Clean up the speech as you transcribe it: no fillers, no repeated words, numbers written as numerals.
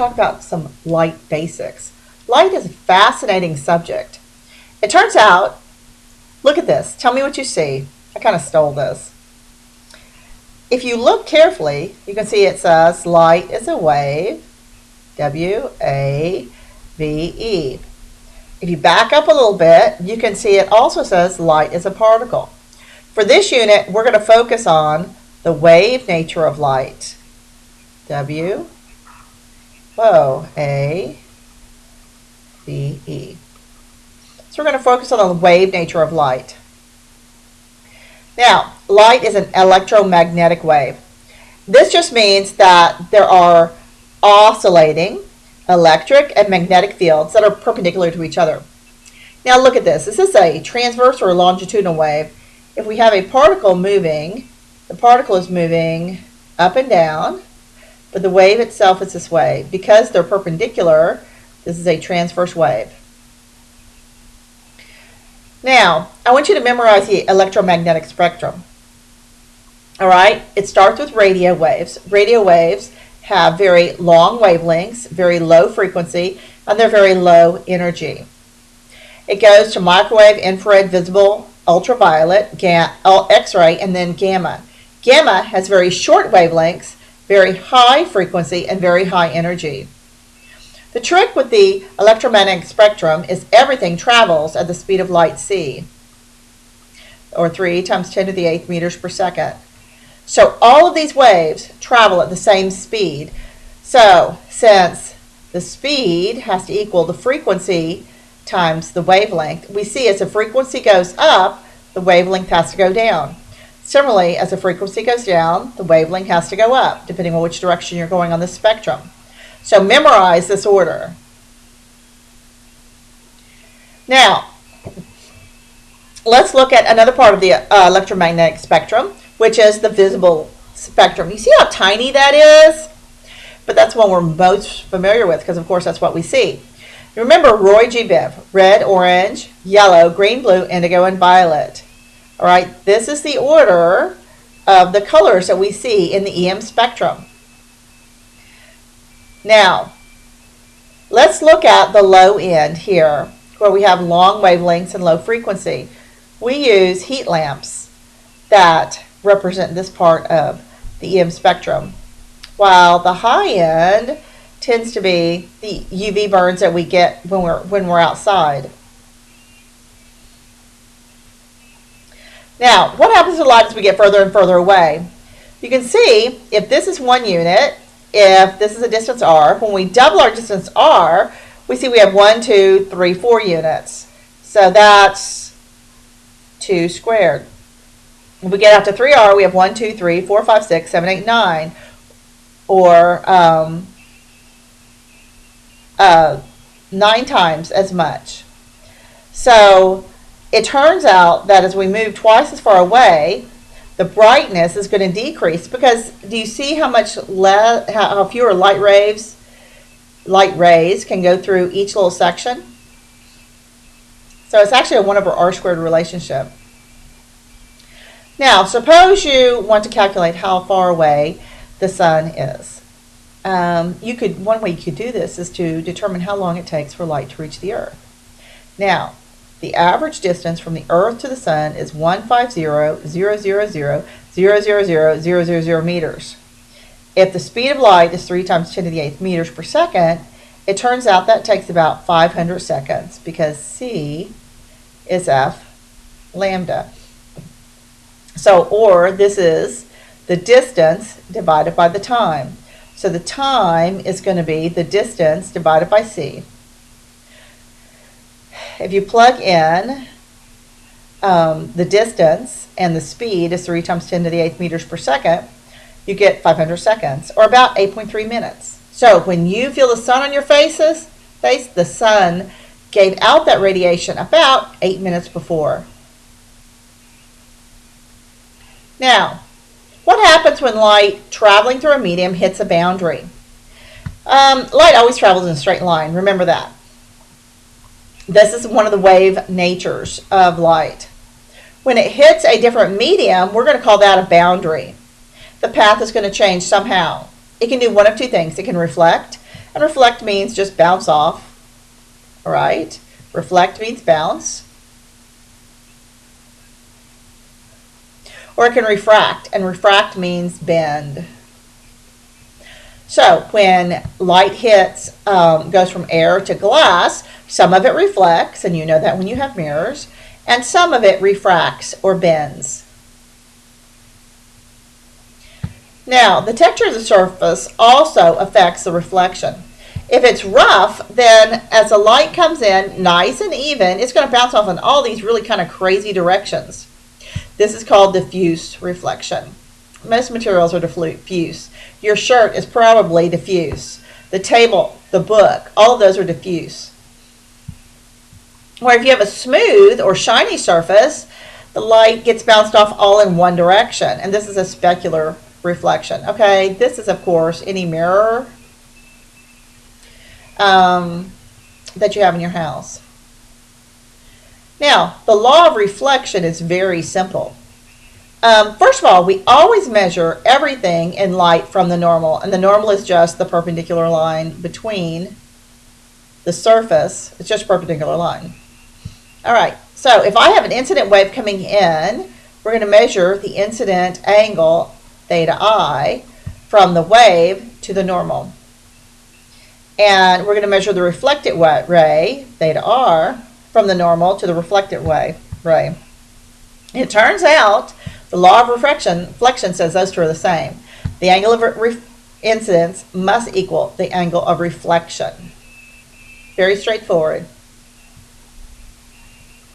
talk about some light basics. Light is a fascinating subject. It turns out, look at this. Tell me what you see. I kind of stole this. If you look carefully, you can see it says light is a wave, W-A-V-E. If you back up a little bit, you can see it also says light is a particle. For this unit, we're going to focus on the wave nature of light. W-O-A-V-E. So we're going to focus on the wave nature of light. Now, light is an electromagnetic wave. This just means that there are oscillating electric and magnetic fields that are perpendicular to each other. Now look at this. This is a transverse or longitudinal wave. If we have a particle moving, the particle is moving up and down, but the wave itself is this way. Because they're perpendicular, this is a transverse wave. Now, I want you to memorize the electromagnetic spectrum. All right? It starts with radio waves. Radio waves have very long wavelengths, very low frequency, and they're very low energy. It goes to microwave, infrared, visible, ultraviolet, X-ray, and then gamma. Gamma has very short wavelengths, very high frequency, and very high energy. The trick with the electromagnetic spectrum is everything travels at the speed of light c, or 3 times 10 to the 8th meters per second. So all of these waves travel at the same speed. So since the speed has to equal the frequency times the wavelength, we see as the frequency goes up, the wavelength has to go down. Similarly, as the frequency goes down, the wavelength has to go up, depending on which direction you're going on the spectrum. So memorize this order. Now, let's look at another part of the electromagnetic spectrum, which is the visible spectrum. You see how tiny that is? But that's one we're most familiar with because, of course, that's what we see. Remember Roy G. Biv, red, orange, yellow, green, blue, indigo, and violet. All right, this is the order of the colors that we see in the EM spectrum. Now, let's look at the low end here, where we have long wavelengths and low frequency. We use heat lamps that represent this part of the EM spectrum, while the high end tends to be the UV burns that we get when we're outside. Now, what happens to light as we get further and further away? You can see if this is 1 unit, if this is a distance r, when we double our distance r, we see we have 1, 2, 3, 4 units. So that's 2 squared. When we get out to 3r, we have 1, 2, 3, 4, 5, 6, 7, 8, 9, or 9 times as much. So it turns out that as we move twice as far away, the brightness is going to decrease because do you see how much how fewer light rays can go through each little section? So it's actually a 1 over r squared relationship. Now, suppose you want to calculate how far away the sun is. One way you could do this is to determine how long it takes for light to reach the Earth. Now, the average distance from the Earth to the Sun is 150,000,000,000 meters. If the speed of light is 3 times 10 to the 8th meters per second, it turns out that takes about 500 seconds because c is f lambda. So, or this is the distance divided by the time. So the time is going to be the distance divided by c. If you plug in the distance and the speed is 3 times 10 to the 8th meters per second, you get 500 seconds, or about 8.3 minutes. So when you feel the sun on your face, the sun gave out that radiation about 8 minutes before. Now, what happens when light traveling through a medium hits a boundary? Light always travels in a straight line, remember that. This is one of the wave natures of light. When it hits a different medium, we're going to call that a boundary. The path is going to change somehow. It can do one of two things. It can reflect, And reflect means just bounce off. All right? Reflect means bounce. Or it can refract, and refract means bend. So when light hits, goes from air to glass, some of it reflects, and you know that when you have mirrors, and some of it refracts or bends. Now, the texture of the surface also affects the reflection. If it's rough, then as the light comes in nice and even, it's going to bounce off in all these really kind of crazy directions. This is called diffuse reflection. Most materials are diffuse. Your shirt is probably diffuse. The table, the book, all of those are diffuse. Or if you have a smooth or shiny surface, the light gets bounced off all in one direction. And this is a specular reflection. Okay, this is, of course, any mirror that you have in your house. Now, the law of reflection is very simple. First of all, we always measure everything in light from the normal, and the normal is just the perpendicular line between the surface. It's just a perpendicular line. All right, so if I have an incident wave coming in, we're going to measure the incident angle, theta I, from the wave to the normal. And we're going to measure the reflected ray, theta R, from the normal to the reflected ray. It turns out the law of reflection says those two are the same. The angle of incidence must equal the angle of reflection. Very straightforward.